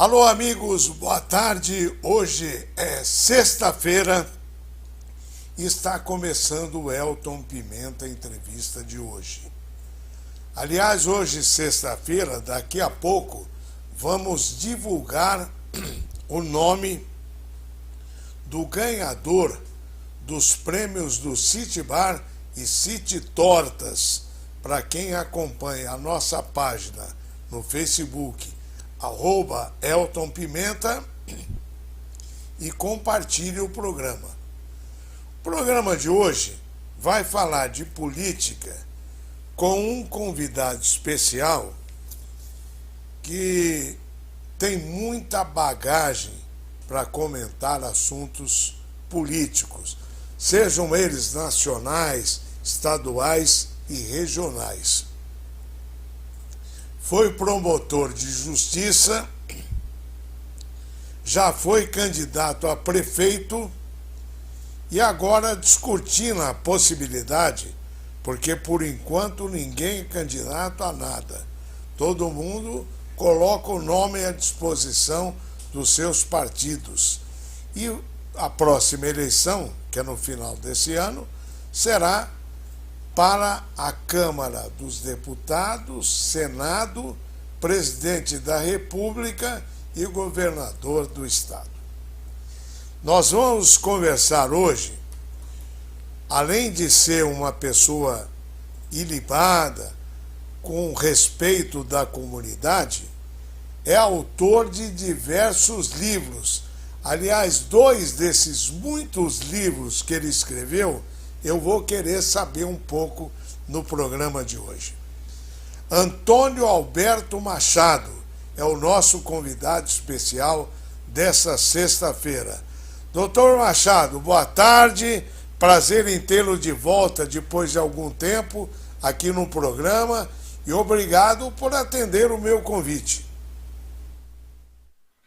Alô, amigos, boa tarde. Hoje é sexta-feira e está começando o Elton Pimenta Entrevista de hoje. Aliás, hoje, sexta-feira, daqui a pouco, vamos divulgar o nome do ganhador dos prêmios do City Bar e City Tortas. Para quem acompanha a nossa página no Facebook, @Elton Pimenta, e compartilhe o programa. O programa de hoje vai falar de política com um convidado especial que tem muita bagagem para comentar assuntos políticos, sejam eles nacionais, estaduais e regionais. Foi promotor de justiça, já foi candidato a prefeito e agora discutindo a possibilidade, porque por enquanto ninguém é candidato a nada. Todo mundo coloca o nome à disposição dos seus partidos. E a próxima eleição, que é no final desse ano, será para a Câmara dos Deputados, Senado, Presidente da República e Governador do Estado. Nós vamos conversar hoje, além de ser uma pessoa ilibada, com respeito da comunidade, é autor de diversos livros. Aliás, 2 desses muitos livros que ele escreveu, eu vou querer saber um pouco no programa de hoje. Antônio Alberto Machado é o nosso convidado especial dessa sexta-feira. Doutor Machado, boa tarde, prazer em tê-lo de volta depois de algum tempo aqui no programa e obrigado por atender o meu convite.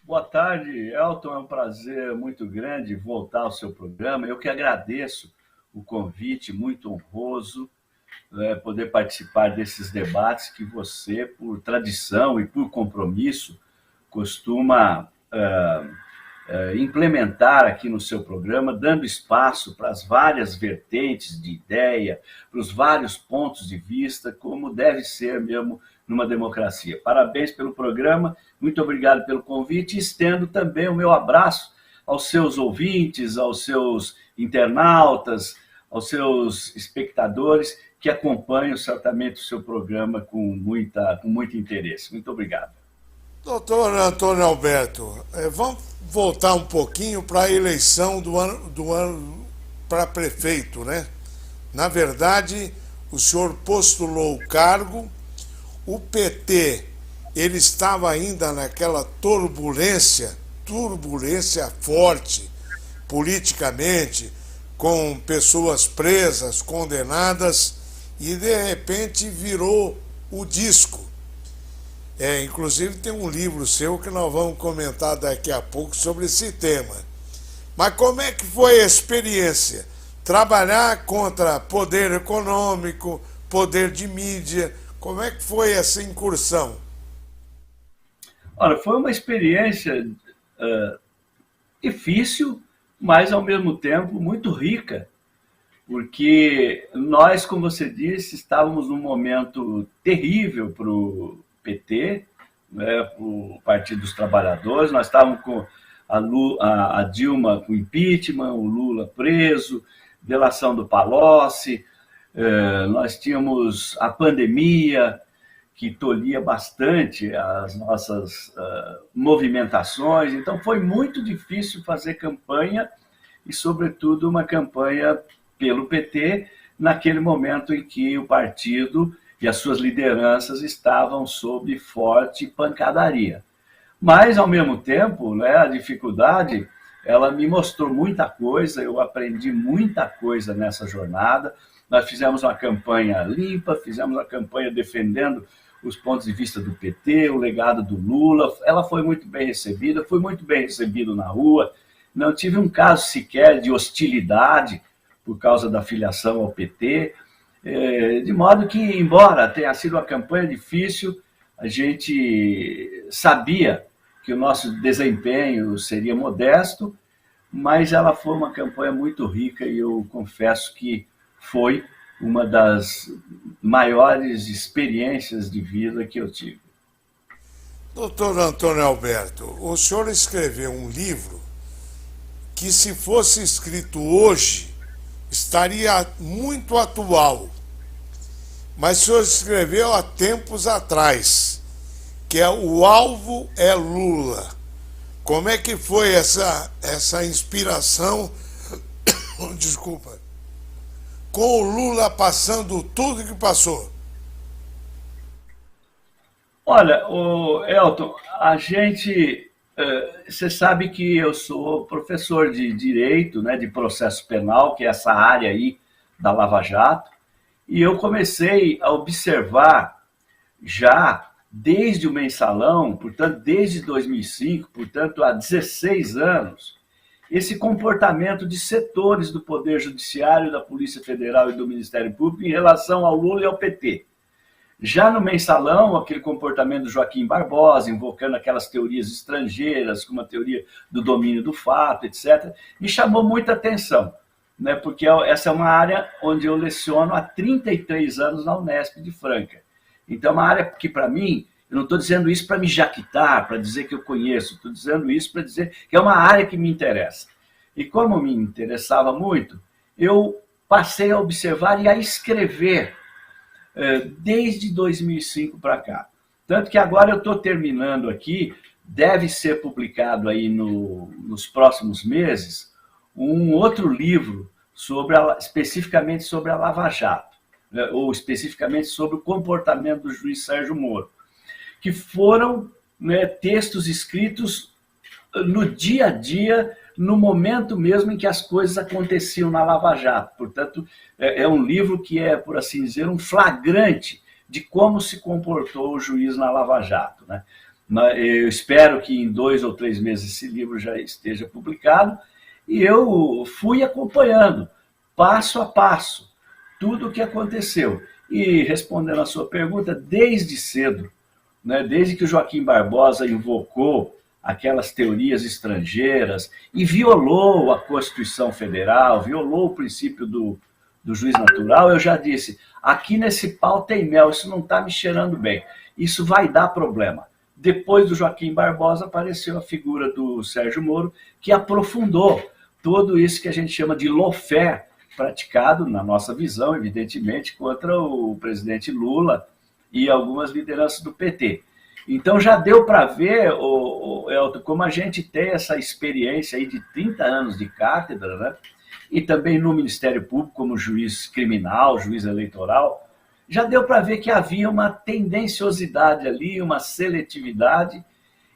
Boa tarde, Elton, é um prazer muito grande voltar ao seu programa. Eu que agradeço o convite, muito honroso, poder participar desses debates que você, por tradição e por compromisso, costuma implementar aqui no seu programa, dando espaço para as várias vertentes de ideia, para os vários pontos de vista, como deve ser mesmo numa democracia. Parabéns pelo programa, muito obrigado pelo convite e estendo também o meu abraço aos seus ouvintes, aos seus internautas, aos seus espectadores que acompanham certamente o seu programa com muito interesse. Muito obrigado. Doutor Antônio Alberto, vamos voltar um pouquinho para a eleição do ano para prefeito, né? Na verdade, o senhor postulou o cargo, o PT, ele estava ainda naquela turbulência forte politicamente, com pessoas presas, condenadas, e de repente virou o disco. Inclusive tem um livro seu que nós vamos comentar daqui a pouco sobre esse tema. Mas como é que foi a experiência? Trabalhar contra poder econômico, poder de mídia, como é que foi essa incursão? Olha, foi uma experiência difícil, mas ao mesmo tempo muito rica, porque nós, como você disse, estávamos num momento terrível para o PT, né, para o Partido dos Trabalhadores. Nós estávamos com a Dilma com impeachment, o Lula preso, delação do Palocci, nós tínhamos a pandemia, que tolhia bastante as nossas movimentações. Então foi muito difícil fazer campanha e, sobretudo, uma campanha pelo PT naquele momento em que o partido e as suas lideranças estavam sob forte pancadaria. Mas, ao mesmo tempo, né, a dificuldade, ela me mostrou muita coisa, eu aprendi muita coisa nessa jornada. Nós fizemos uma campanha limpa, fizemos uma campanha defendendo os pontos de vista do PT, o legado do Lula. Ela foi muito bem recebida, fui muito bem recebido na rua, não tive um caso sequer de hostilidade por causa da filiação ao PT, de modo que, embora tenha sido uma campanha difícil, a gente sabia que o nosso desempenho seria modesto, mas ela foi uma campanha muito rica e eu confesso que foi uma das maiores experiências de vida que eu tive. Doutor Antônio Alberto, o senhor escreveu um livro que, se fosse escrito hoje, estaria muito atual. Mas o senhor escreveu há tempos atrás, que é O Alvo é Lula. Como é que foi essa inspiração, desculpa, com o Lula passando tudo que passou? Olha, Elton, você sabe que eu sou professor de Direito, né, de Processo Penal, que é essa área aí da Lava Jato, e eu comecei a observar já desde o Mensalão, portanto, desde 2005, portanto, há 16 anos, esse comportamento de setores do Poder Judiciário, da Polícia Federal e do Ministério Público em relação ao Lula e ao PT. Já no Mensalão, aquele comportamento do Joaquim Barbosa, invocando aquelas teorias estrangeiras, como a teoria do domínio do fato, etc., me chamou muita atenção, né? Porque essa é uma área onde eu leciono há 33 anos na Unesp de Franca. Então, é uma área que, para mim, eu não estou dizendo isso para me jaquitar, para dizer que eu conheço, estou dizendo isso para dizer que é uma área que me interessa. E como me interessava muito, eu passei a observar e a escrever desde 2005 para cá. Tanto que agora eu estou terminando aqui, deve ser publicado aí nos próximos meses, um outro livro especificamente sobre a Lava Jato, né, ou especificamente sobre o comportamento do juiz Sérgio Moro, que foram, né, textos escritos no dia a dia, no momento mesmo em que as coisas aconteciam na Lava Jato. Portanto, é um livro que é, por assim dizer, um flagrante de como se comportou o juiz na Lava Jato, né? Eu espero que em 2 ou 3 meses esse livro já esteja publicado, e eu fui acompanhando, passo a passo, tudo o que aconteceu. E, respondendo à sua pergunta, desde cedo, né, desde que o Joaquim Barbosa invocou aquelas teorias estrangeiras e violou a Constituição Federal, violou o princípio do juiz natural, eu já disse, aqui nesse pau tem mel, isso não está me cheirando bem, isso vai dar problema. Depois do Joaquim Barbosa apareceu a figura do Sérgio Moro, que aprofundou tudo isso que a gente chama de lawfare, praticado, na nossa visão, evidentemente, contra o presidente Lula e algumas lideranças do PT. Então já deu para ver, Elton, como a gente tem essa experiência aí de 30 anos de cátedra, né? E também no Ministério Público, como juiz criminal, juiz eleitoral, já deu para ver que havia uma tendenciosidade ali, uma seletividade,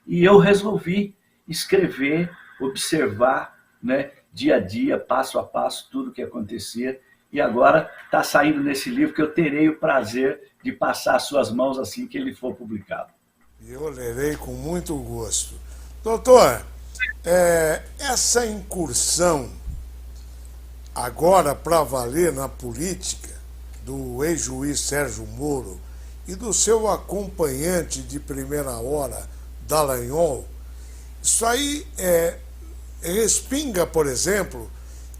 e eu resolvi escrever, observar, né, dia a dia, passo a passo, tudo o que acontecia, e agora está saindo nesse livro que eu terei o prazer de passar às suas mãos assim que ele for publicado. Eu lerei com muito gosto. Doutor, essa incursão agora para valer na política do ex-juiz Sérgio Moro e do seu acompanhante de primeira hora, Dallagnol, isso aí respinga, por exemplo,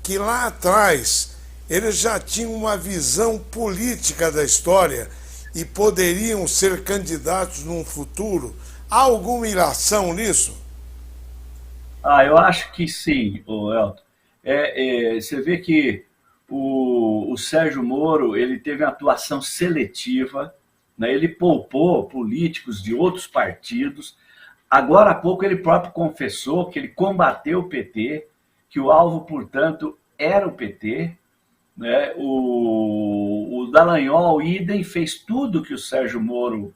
que lá atrás eles já tinham uma visão política da história e poderiam ser candidatos num futuro. Há alguma ilação nisso? Eu acho que sim, Elton. Você vê que o Sérgio Moro ele teve uma atuação seletiva, né? Ele poupou políticos de outros partidos. Agora há pouco ele próprio confessou que ele combateu o PT, que o alvo, portanto, era o PT. Né? O Dallagnol, idem, fez tudo que o Sérgio Moro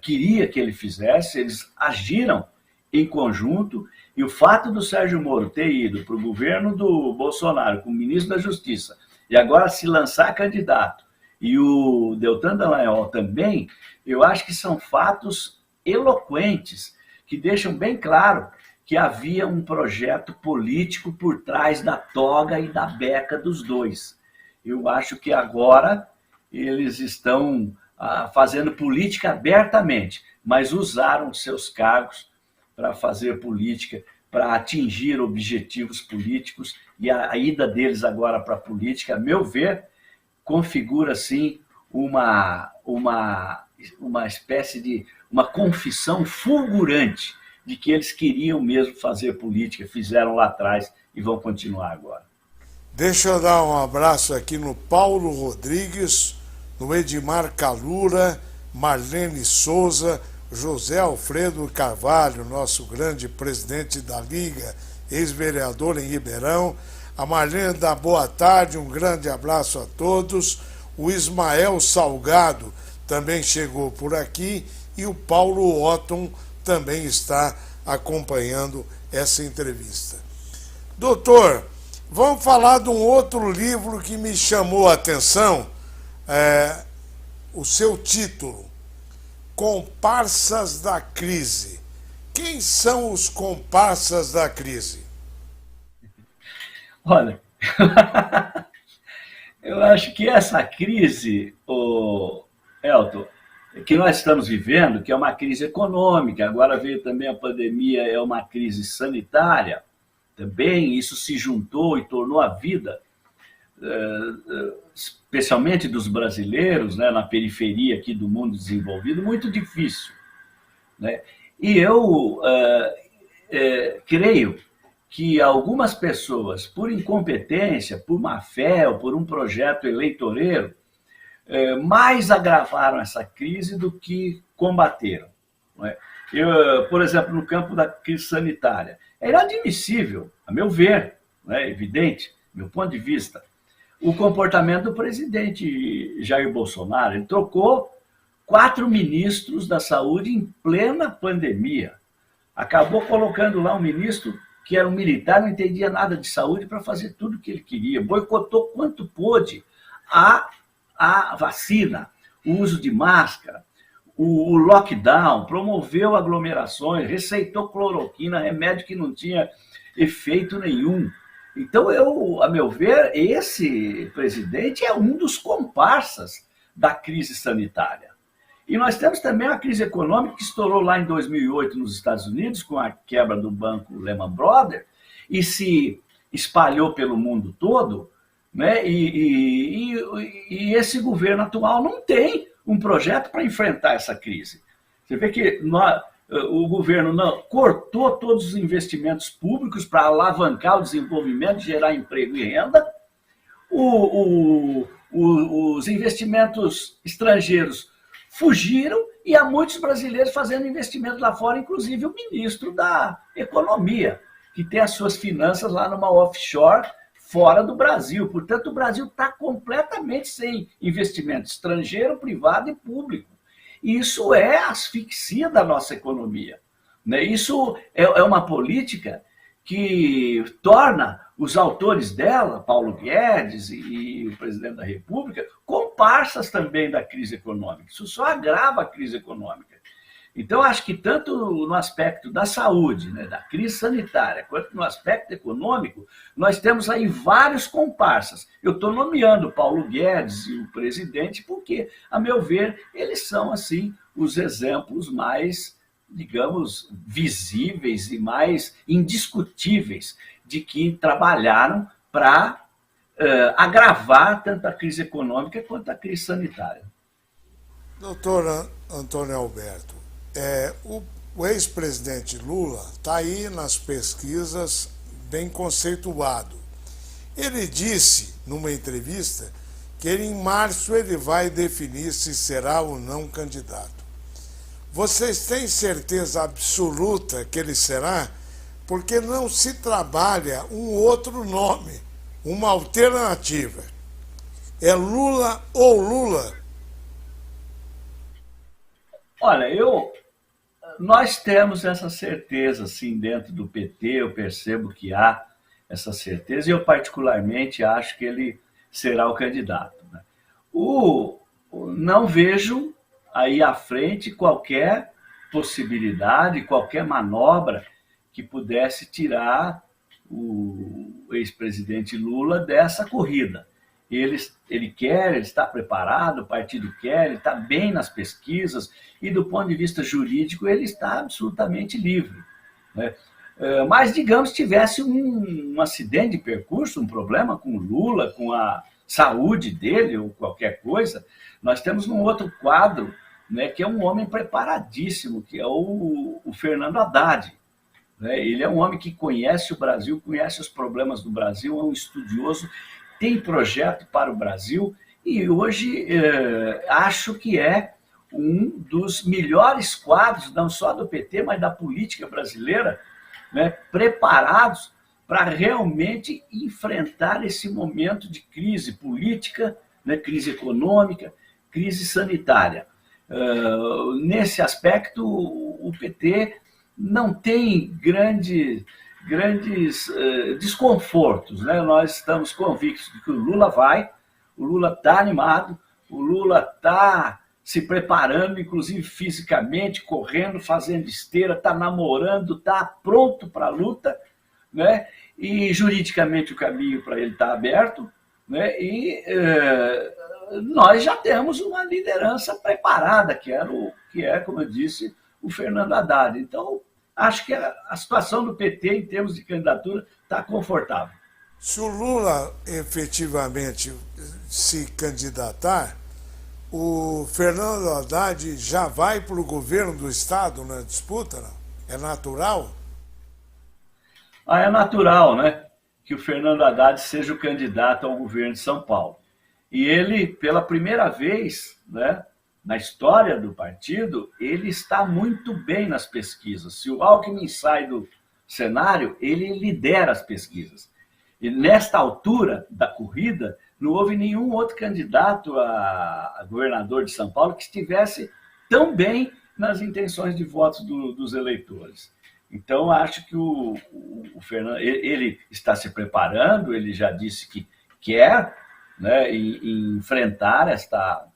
queria que ele fizesse, eles agiram em conjunto, e o fato do Sérgio Moro ter ido para o governo do Bolsonaro como ministro da Justiça, e agora se lançar candidato, e o Deltan Dallagnol também, eu acho que são fatos eloquentes, que deixam bem claro que havia um projeto político por trás da toga e da beca dos dois. Eu acho que agora eles estão fazendo política abertamente, mas usaram seus cargos para fazer política, para atingir objetivos políticos, e a ida deles agora para a política, a meu ver, configura, sim, uma espécie de uma confissão fulgurante de que eles queriam mesmo fazer política, fizeram lá atrás e vão continuar agora. Deixa eu dar um abraço aqui no Paulo Rodrigues, no Edmar Calura, Marlene Souza, José Alfredo Carvalho, nosso grande presidente da Liga, ex-vereador em Ribeirão. A Marlene dá boa tarde, um grande abraço a todos. O Ismael Salgado também chegou por aqui e o Paulo Otton também está acompanhando essa entrevista. Doutor, vamos falar de um outro livro que me chamou a atenção, o seu título, Comparsas da Crise. Quem são os comparsas da crise? Olha, eu acho que essa crise, Elton, que nós estamos vivendo, que é uma crise econômica, agora veio também a pandemia, é uma crise sanitária, também isso se juntou e tornou a vida, especialmente dos brasileiros, né, na periferia aqui do mundo desenvolvido, muito difícil, né? E eu creio que algumas pessoas, por incompetência, por má fé ou por um projeto eleitoreiro, mais agravaram essa crise do que combateram, não é? Por exemplo, no campo da crise sanitária, é inadmissível, a meu ver, não é evidente, do meu ponto de vista, o comportamento do presidente Jair Bolsonaro. Ele trocou 4 ministros da saúde em plena pandemia. Acabou colocando lá um ministro que era um militar, não entendia nada de saúde, para fazer tudo o que ele queria. Boicotou quanto pôde a vacina, o uso de máscara, o lockdown, promoveu aglomerações, receitou cloroquina, remédio que não tinha efeito nenhum. Então, a meu ver, esse presidente é um dos comparsas da crise sanitária. E nós temos também a crise econômica que estourou lá em 2008 nos Estados Unidos, com a quebra do banco Lehman Brothers, e se espalhou pelo mundo todo, né? E esse governo atual não tem um projeto para enfrentar essa crise. Você vê que o governo cortou todos os investimentos públicos para alavancar o desenvolvimento, gerar emprego e renda. Os investimentos estrangeiros fugiram e há muitos brasileiros fazendo investimento lá fora, inclusive o ministro da Economia, que tem as suas finanças lá numa offshore fora do Brasil. Portanto, o Brasil está completamente sem investimento estrangeiro, privado e público. Isso é asfixia da nossa economia, né? Isso é uma política que torna os autores dela, Paulo Guedes e o presidente da República, comparsas também da crise econômica. Isso só agrava a crise econômica. Então, acho que tanto no aspecto da saúde, né, da crise sanitária, quanto no aspecto econômico, nós temos aí vários comparsas. Eu estou nomeando Paulo Guedes e o presidente porque, a meu ver, eles são, assim, os exemplos mais, digamos, visíveis e mais indiscutíveis de que trabalharam para agravar tanto a crise econômica quanto a crise sanitária. Doutor Antônio Alberto, o ex-presidente Lula está aí nas pesquisas bem conceituado. Ele disse, numa entrevista, que em março ele vai definir se será ou não candidato. Vocês têm certeza absoluta que ele será? Porque não se trabalha um outro nome, uma alternativa. É Lula ou Lula? Olha, nós temos essa certeza, sim, dentro do PT, eu percebo que há essa certeza, e eu particularmente acho que ele será o candidato, né? Não vejo aí à frente qualquer possibilidade, qualquer manobra que pudesse tirar o ex-presidente Lula dessa corrida. Ele quer, ele está preparado, o partido quer, ele está bem nas pesquisas e, do ponto de vista jurídico, ele está absolutamente livre. né? Mas, digamos, tivesse um acidente de percurso, um problema com o Lula, com a saúde dele ou qualquer coisa, nós temos um outro quadro, né, que é um homem preparadíssimo, que é o Fernando Haddad. Né? Ele é um homem que conhece o Brasil, conhece os problemas do Brasil, é um estudioso, tem projeto para o Brasil e hoje acho que é um dos melhores quadros, não só do PT, mas da política brasileira, né, preparados para realmente enfrentar esse momento de crise política, né, crise econômica, crise sanitária. Nesse aspecto, o PT não tem grandes desconfortos. Né? Nós estamos convictos de que o Lula está animado, o Lula está se preparando, inclusive fisicamente, correndo, fazendo esteira, está namorando, está pronto para a luta, né? E juridicamente o caminho para ele está aberto, né? E nós já temos uma liderança preparada, que é, como eu disse, o Fernando Haddad. Então, acho que a situação do PT, em termos de candidatura, está confortável. Se o Lula efetivamente se candidatar, o Fernando Haddad já vai para o governo do Estado na disputa, não? É natural? É natural, né, que o Fernando Haddad seja o candidato ao governo de São Paulo. E ele, pela primeira vez, né, na história do partido, ele está muito bem nas pesquisas. Se o Alckmin sai do cenário, ele lidera as pesquisas. E nesta altura da corrida, não houve nenhum outro candidato a governador de São Paulo que estivesse tão bem nas intenções de votos dos eleitores. Então, acho que o Fernando, ele está se preparando, ele já disse que quer, né, enfrentar esta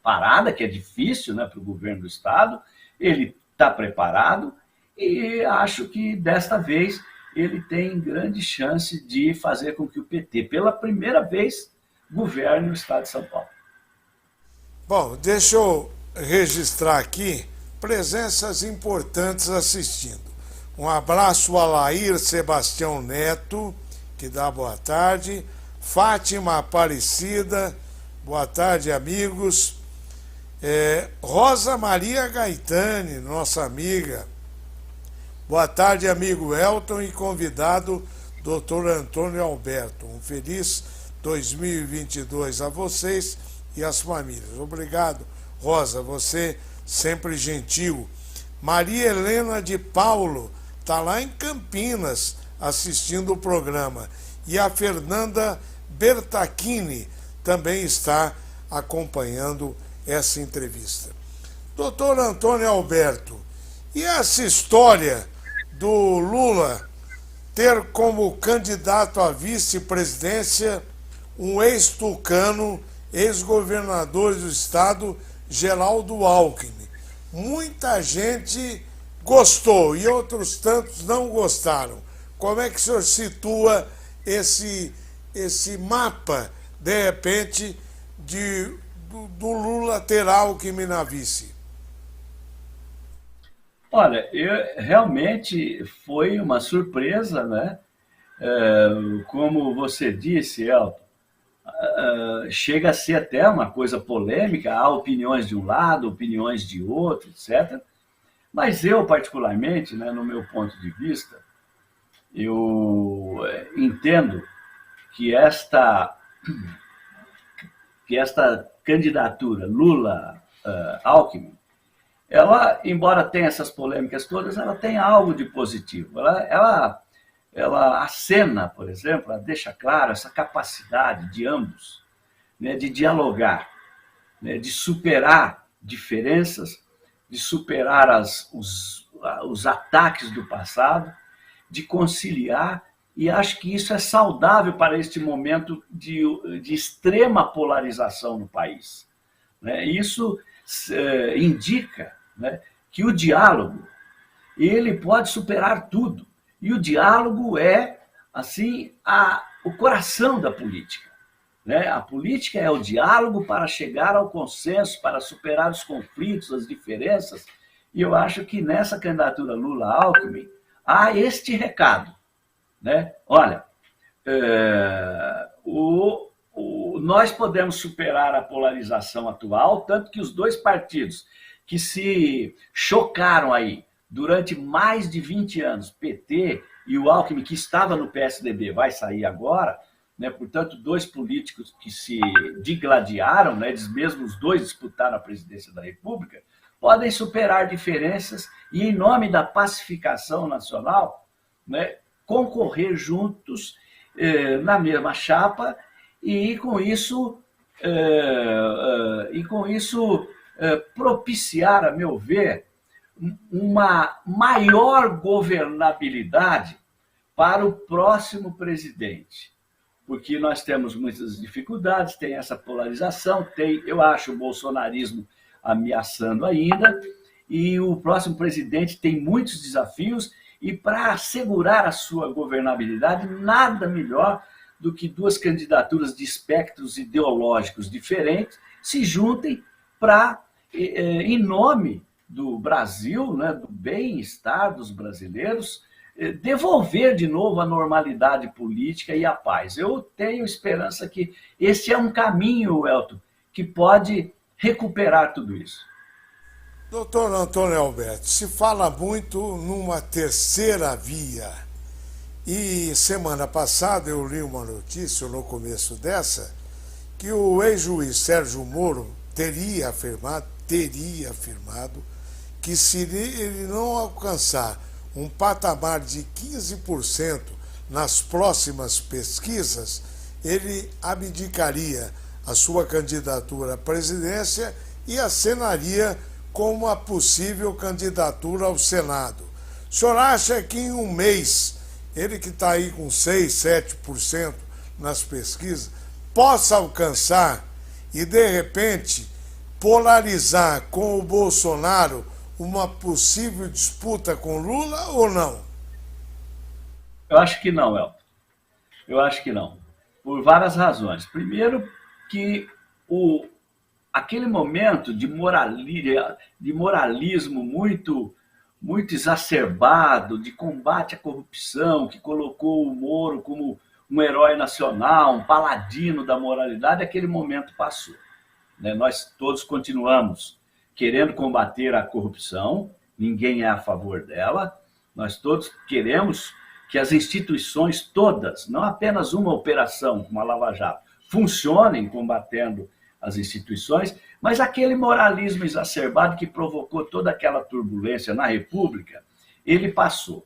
parada, que é difícil, né, para o governo do Estado. Ele está preparado e acho que, desta vez, ele tem grande chance de fazer com que o PT, pela primeira vez, governe o Estado de São Paulo. Bom, deixa eu registrar aqui presenças importantes assistindo. Um abraço a Lair Sebastião Neto, que dá boa tarde. Fátima Aparecida, boa tarde, amigos. Rosa Maria Gaetani, nossa amiga. Boa tarde, amigo Elton e convidado Dr. Antônio Alberto. Um feliz 2022 a vocês e às famílias. Obrigado, Rosa, você sempre gentil. Maria Helena de Paulo está lá em Campinas assistindo o programa. E a Fernanda Bertacchini também está acompanhando essa entrevista. Doutor Antônio Alberto, e essa história do Lula ter como candidato à vice-presidência um ex-tucano, ex-governador do estado, Geraldo Alckmin? Muita gente gostou e outros tantos não gostaram. Como é que o senhor situa esse mapa, de repente, do Lula ter Alckmin na vice? Olha, realmente foi uma surpresa, né? Como você disse, Elton, chega a ser até uma coisa polêmica, há opiniões de um lado, opiniões de outro, etc. Mas eu, particularmente, né, no meu ponto de vista, eu entendo que esta candidatura Lula-Alckmin, ela, embora tenha essas polêmicas todas, ela tem algo de positivo. Ela acena, por exemplo, ela deixa claro essa capacidade de ambos, né, de dialogar, né, de superar diferenças, de superar os ataques do passado, de conciliar, e acho que isso é saudável para este momento de extrema polarização no país. Né? Isso indica, né, que o diálogo ele pode superar tudo. E o diálogo é, assim, o coração da política. Né? A política é o diálogo para chegar ao consenso, para superar os conflitos, as diferenças. E eu acho que nessa candidatura Lula-Alckmin, há este recado, né? Olha, nós podemos superar a polarização atual, tanto que os dois partidos que se chocaram aí durante mais de 20 anos, PT e o Alckmin, que estava no PSDB, vai sair agora, né? Portanto, dois políticos que se digladiaram, né? Eles mesmos os dois disputaram a presidência da República, podem superar diferenças e, em nome da pacificação nacional, né? Concorrer juntos na mesma chapa e com isso propiciar, a meu ver, uma maior governabilidade para o próximo presidente, porque nós temos muitas dificuldades, tem essa polarização, eu acho o bolsonarismo ameaçando ainda, e o próximo presidente tem muitos desafios, e para assegurar a sua governabilidade, nada melhor do que duas candidaturas de espectros ideológicos diferentes se juntem para, em nome do Brasil, né, do bem-estar dos brasileiros, devolver de novo a normalidade política e a paz. Eu tenho esperança que esse é um caminho, Elton, que pode recuperar tudo isso. Doutor Antônio Alberto, se fala muito numa terceira via. E semana passada eu li uma notícia, no começo dessa, que o ex-juiz Sérgio Moro teria afirmado que se ele não alcançar um patamar de 15% nas próximas pesquisas, ele abdicaria a sua candidatura à presidência e acenaria como uma possível candidatura ao Senado. O senhor acha que em um mês, ele que está aí com 6%, 7% nas pesquisas, possa alcançar e, de repente, polarizar com o Bolsonaro uma possível disputa com Lula ou não? Eu acho que não, Elton. Eu acho que não. Por várias razões. Primeiro, que aquele momento de moralismo muito exacerbado, de combate à corrupção, que colocou o Moro como um herói nacional, um paladino da moralidade, aquele momento passou. Nós todos continuamos querendo combater a corrupção, ninguém é a favor dela, nós todos queremos que as instituições todas, não apenas uma operação como a Lava Jato, funcionem combatendo as instituições, mas aquele moralismo exacerbado que provocou toda aquela turbulência na República, ele passou.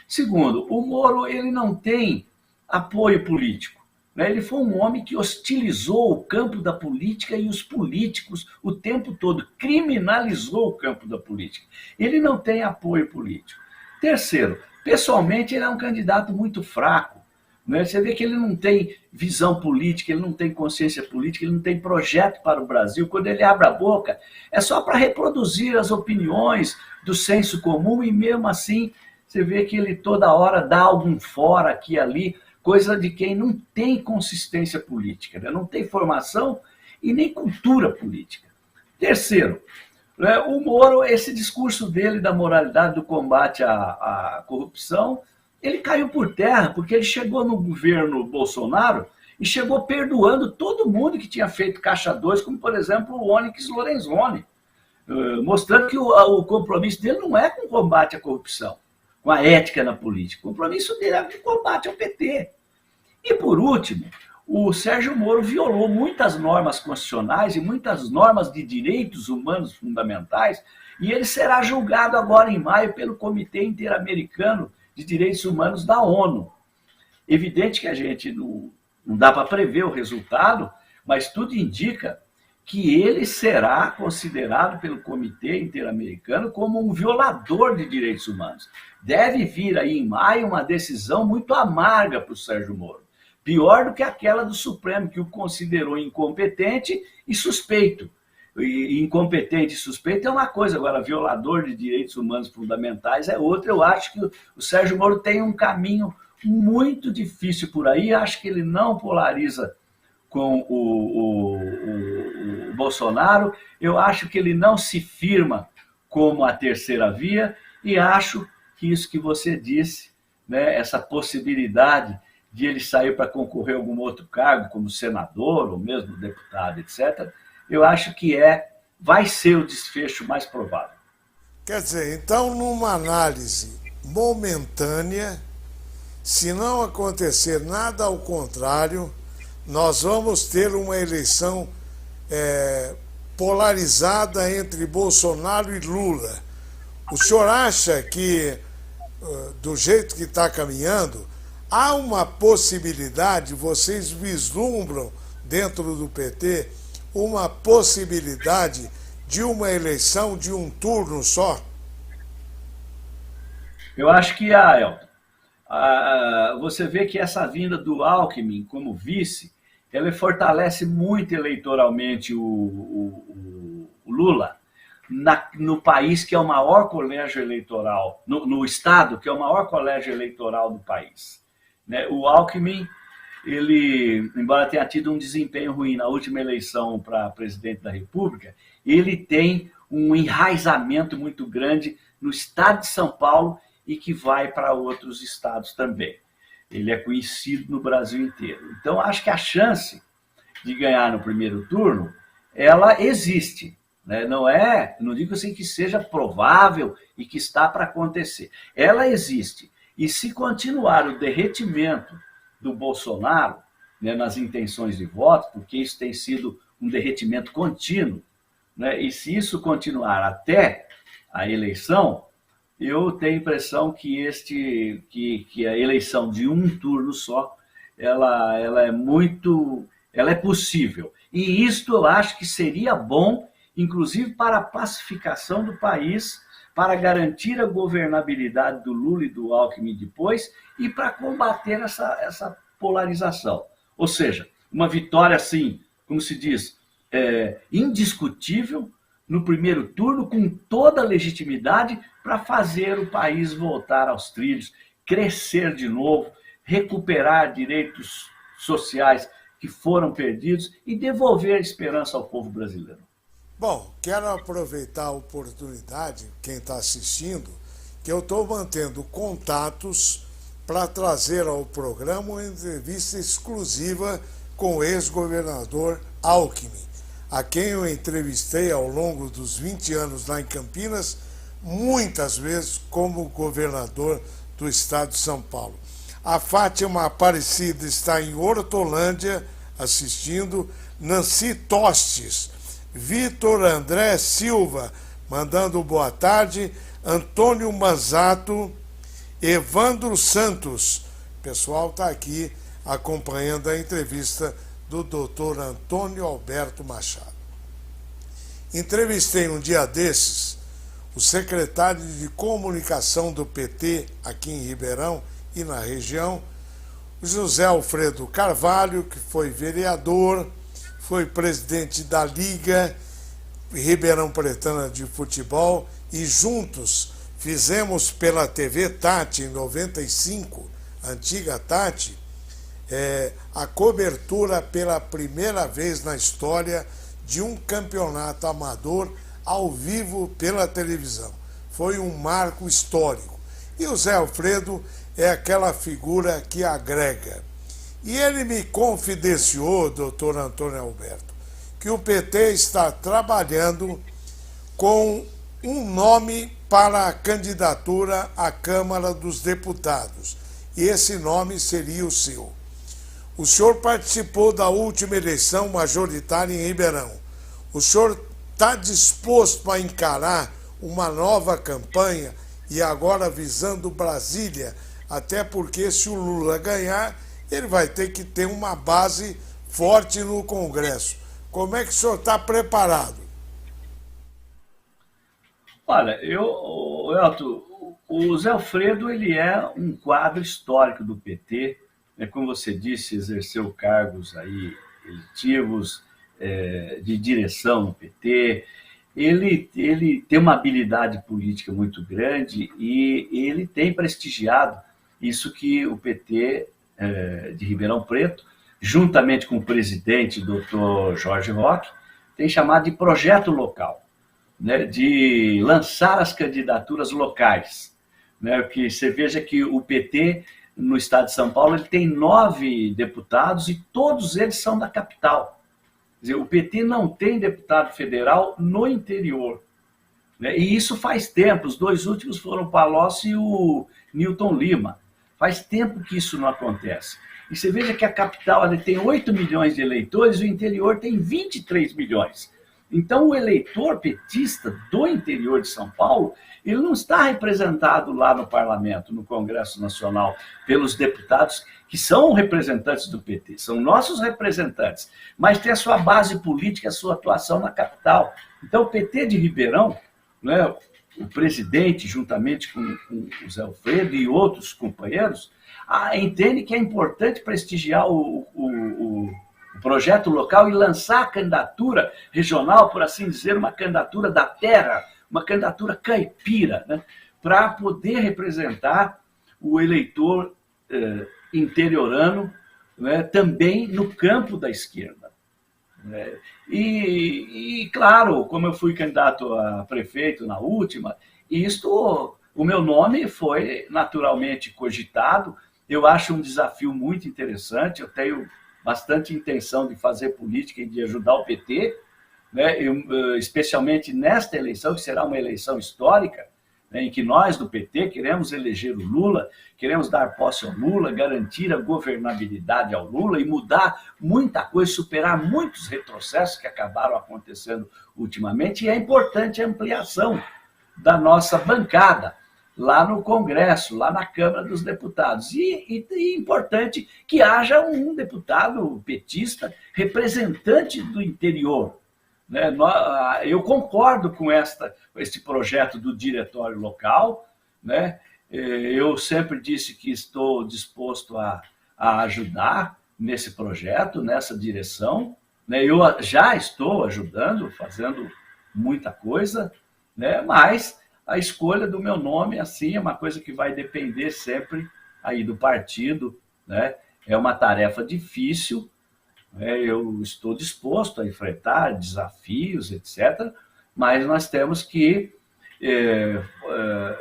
Segundo, o Moro ele não tem apoio político. Ele foi um homem que hostilizou o campo da política e os políticos o tempo todo, criminalizou o campo da política. Ele não tem apoio político. Terceiro, pessoalmente ele é um candidato muito fraco. Você vê que ele não tem visão política, ele não tem consciência política, ele não tem projeto para o Brasil. Quando ele abre a boca, é só para reproduzir as opiniões do senso comum e mesmo assim você vê que ele toda hora dá algum fora aqui e ali, coisa de quem não tem consistência política, não tem formação e nem cultura política. Terceiro, o Moro, esse discurso dele da moralidade, do combate à corrupção, ele caiu por terra, porque ele chegou no governo Bolsonaro e chegou perdoando todo mundo que tinha feito Caixa 2, como, por exemplo, o Onyx Lorenzoni, mostrando que o compromisso dele não é com o combate à corrupção, com a ética na política. O compromisso dele é com o combate ao PT. E, por último, o Sérgio Moro violou muitas normas constitucionais e muitas normas de direitos humanos fundamentais, e ele será julgado agora em maio pelo Comitê Interamericano de Direitos Humanos da ONU. Evidente que a gente não dá para prever o resultado, mas tudo indica que ele será considerado pelo Comitê Interamericano como um violador de direitos humanos. Deve vir aí em maio uma decisão muito amarga para o Sérgio Moro. Pior do que aquela do Supremo, que o considerou incompetente e suspeito. E incompetente e suspeito é uma coisa, agora violador de direitos humanos fundamentais é outra. Eu acho que o Sérgio Moro tem um caminho muito difícil por aí, acho que ele não polariza com o Bolsonaro, eu acho que ele não se firma como a terceira via e acho que isso que você disse, né, essa possibilidade de ele sair para concorrer a algum outro cargo, como senador ou mesmo deputado, etc., eu acho que vai ser o desfecho mais provável. Quer dizer, então, numa análise momentânea, se não acontecer nada ao contrário, nós vamos ter uma eleição polarizada entre Bolsonaro e Lula. O senhor acha que, do jeito que está caminhando, há uma possibilidade, vocês vislumbram dentro do PT, uma possibilidade de uma eleição de um turno só? Eu acho que há, Elton. Você vê que essa vinda do Alckmin como vice, ela fortalece muito eleitoralmente o Lula no país que é o maior colégio eleitoral, no estado que é o maior colégio eleitoral do país. Né? O Alckmin, ele, embora tenha tido um desempenho ruim na última eleição para presidente da República, ele tem um enraizamento muito grande no estado de São Paulo e que vai para outros estados também. Ele é conhecido no Brasil inteiro. Então, acho que a chance de ganhar no primeiro turno, ela existe. Né? Não digo assim que seja provável e que está para acontecer. Ela existe. E se continuar o derretimento do Bolsonaro, né, nas intenções de voto, porque isso tem sido um derretimento contínuo, né, e se isso continuar até a eleição, eu tenho a impressão que a eleição de um turno só, ela é possível. E isto eu acho que seria bom, inclusive para a pacificação do país, para garantir a governabilidade do Lula e do Alckmin depois e para combater essa polarização. Ou seja, uma vitória assim, como se diz, indiscutível no primeiro turno, com toda a legitimidade para fazer o país voltar aos trilhos, crescer de novo, recuperar direitos sociais que foram perdidos e devolver a esperança ao povo brasileiro. Bom, quero aproveitar a oportunidade, quem está assistindo, que eu estou mantendo contatos para trazer ao programa uma entrevista exclusiva com o ex-governador Alckmin, a quem eu entrevistei ao longo dos 20 anos lá em Campinas, muitas vezes como governador do estado de São Paulo. A Fátima Aparecida está em Hortolândia assistindo, Nancy Tostes, Vitor André Silva, mandando boa tarde, Antônio Manzato, Evandro Santos. O pessoal está aqui acompanhando a entrevista do doutor Antônio Alberto Machado. Entrevistei um dia desses o secretário de comunicação do PT aqui em Ribeirão e na região, o José Alfredo Carvalho, que foi vereador, foi presidente da Liga Ribeirão Pretana de Futebol e juntos fizemos pela TV Tati em 95, antiga Tati, a cobertura pela primeira vez na história de um campeonato amador ao vivo pela televisão. Foi um marco histórico. E o Zé Alfredo é aquela figura que agrega. E ele me confidenciou, doutor Antônio Alberto, que o PT está trabalhando com um nome para a candidatura à Câmara dos Deputados. E esse nome seria o seu. O senhor participou da última eleição majoritária em Ribeirão. O senhor está disposto a encarar uma nova campanha e agora visando Brasília, até porque se o Lula ganhar, ele vai ter que ter uma base forte no Congresso. Como é que o senhor está preparado? Olha, Elton, o Zé Alfredo, ele é um quadro histórico do PT, como você disse, exerceu cargos aí eletivos, de direção no PT. Ele tem uma habilidade política muito grande e ele tem prestigiado isso que o PT de Ribeirão Preto, juntamente com o presidente, doutor Jorge Roque, tem chamado de projeto local, né, de lançar as candidaturas locais, né? Que você veja que o PT no estado de São Paulo ele tem 9 deputados e todos eles são da capital. Quer dizer, o PT não tem deputado federal no interior, né? E isso faz tempo, os 2 últimos foram o Palocci e o Newton Lima. Faz tempo que isso não acontece. E você veja que a capital ela tem 8 milhões de eleitores, o interior tem 23 milhões. Então o eleitor petista do interior de São Paulo, ele não está representado lá no parlamento, no Congresso Nacional, pelos deputados que são representantes do PT, são nossos representantes, mas tem a sua base política, a sua atuação na capital. Então o PT de Ribeirão, né, o presidente, juntamente com o Zé Alfredo e outros companheiros, entende que é importante prestigiar o projeto local e lançar a candidatura regional, por assim dizer, uma candidatura da terra, uma candidatura caipira, né, para poder representar o eleitor interiorano, né, também no campo da esquerda. E, claro, como eu fui candidato a prefeito na última, o meu nome foi naturalmente cogitado. Eu acho um desafio muito interessante, eu tenho bastante intenção de fazer política e de ajudar o PT, né, especialmente nesta eleição, que será uma eleição histórica, né, em que nós do PT queremos eleger o Lula, queremos dar posse ao Lula, garantir a governabilidade ao Lula e mudar muita coisa, superar muitos retrocessos que acabaram acontecendo ultimamente, e é importante a ampliação da nossa bancada lá no Congresso, lá na Câmara dos Deputados. E é importante que haja um deputado petista representante do interior. Né? Eu concordo com este projeto do diretório local, né? Eu sempre disse que estou disposto a ajudar nesse projeto, nessa direção, né? Eu já estou ajudando, fazendo muita coisa, né? Mas a escolha do meu nome, assim, é uma coisa que vai depender sempre aí do partido, né? É uma tarefa difícil, né? Eu estou disposto a enfrentar desafios, etc., mas nós temos que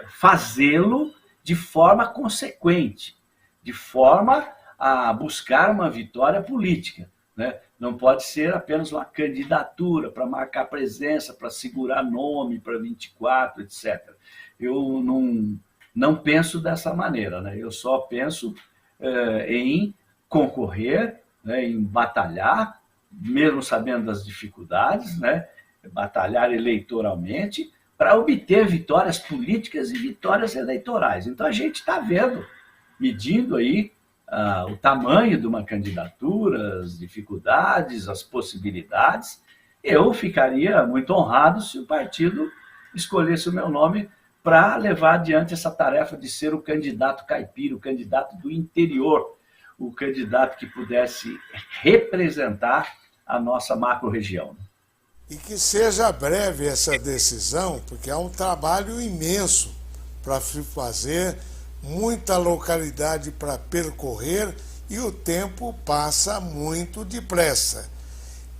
fazê-lo de forma consequente, de forma a buscar uma vitória política, né? Não pode ser apenas uma candidatura para marcar presença, para segurar nome para 24, etc. Eu não penso dessa maneira, né? Eu só penso em concorrer, né, em batalhar, mesmo sabendo das dificuldades, né, batalhar eleitoralmente para obter vitórias políticas e vitórias eleitorais. Então a gente está vendo, medindo aí o tamanho de uma candidatura, as dificuldades, as possibilidades. Eu ficaria muito honrado se o partido escolhesse o meu nome para levar adiante essa tarefa de ser o candidato caipira, o candidato do interior, o candidato que pudesse representar a nossa macro-região. E que seja breve essa decisão, porque há um trabalho imenso para se fazer, muita localidade para percorrer e o tempo passa muito depressa.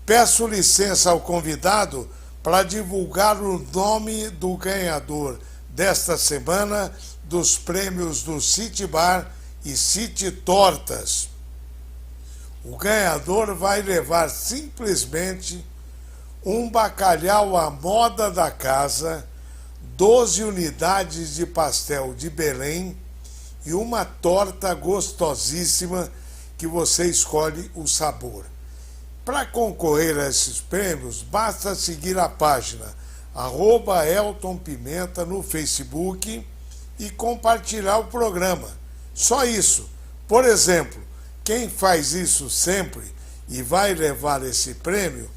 Peço licença ao convidado para divulgar o nome do ganhador desta semana dos prêmios do City Bar e City Tortas. O ganhador vai levar simplesmente um bacalhau à moda da casa, 12 unidades de pastel de Belém e uma torta gostosíssima que você escolhe o sabor. Para concorrer a esses prêmios, basta seguir a página @EltonPimenta no Facebook e compartilhar o programa. Só isso. Por exemplo, quem faz isso sempre e vai levar esse prêmio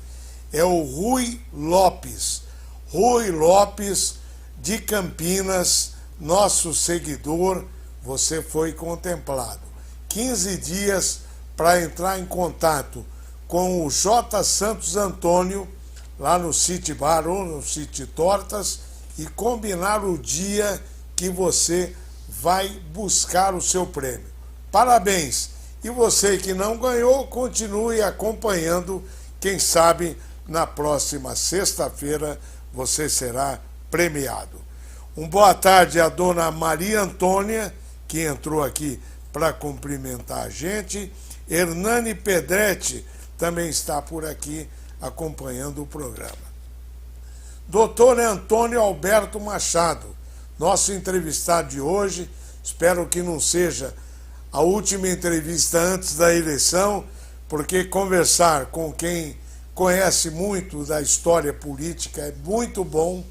é o Rui Lopes. Rui Lopes de Campinas, nosso seguidor, você foi contemplado. 15 dias para entrar em contato com o J. Santos Antônio, lá no City Bar ou no City Tortas, e combinar o dia que você vai buscar o seu prêmio. Parabéns! E você que não ganhou, continue acompanhando. Quem sabe na próxima sexta-feira você será premiado. Um boa tarde à dona Maria Antônia, que entrou aqui para cumprimentar a gente. Hernani Pedretti também está por aqui acompanhando o programa. Doutor Antônio Alberto Machado, nosso entrevistado de hoje. Espero que não seja a última entrevista antes da eleição, porque conversar com quem conhece muito da história política é muito bom,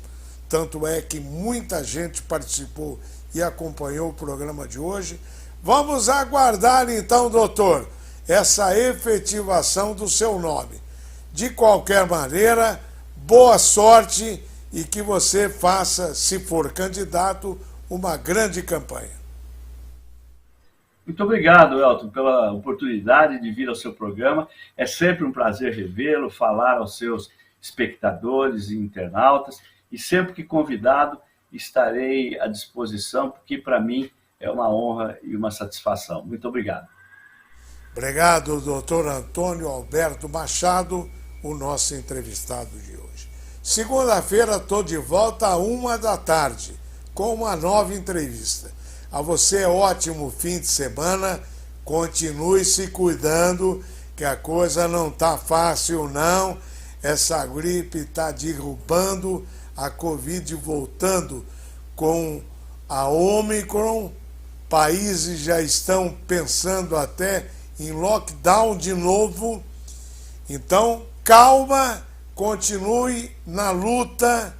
tanto é que muita gente participou e acompanhou o programa de hoje. Vamos aguardar então, doutor, essa efetivação do seu nome. De qualquer maneira, boa sorte e que você faça, se for candidato, uma grande campanha. Muito obrigado, Elton, pela oportunidade de vir ao seu programa. É sempre um prazer revê-lo, falar aos seus espectadores e internautas. E sempre que convidado, estarei à disposição, porque para mim é uma honra e uma satisfação. Muito obrigado. Obrigado, doutor Antônio Alberto Machado, o nosso entrevistado de hoje. Segunda-feira estou de volta à 13h, com uma nova entrevista. A você, ótimo fim de semana, continue se cuidando, que a coisa não está fácil não, essa gripe está derrubando, a Covid voltando com a Omicron, países já estão pensando até em lockdown de novo, então calma, continue na luta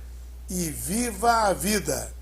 e viva a vida.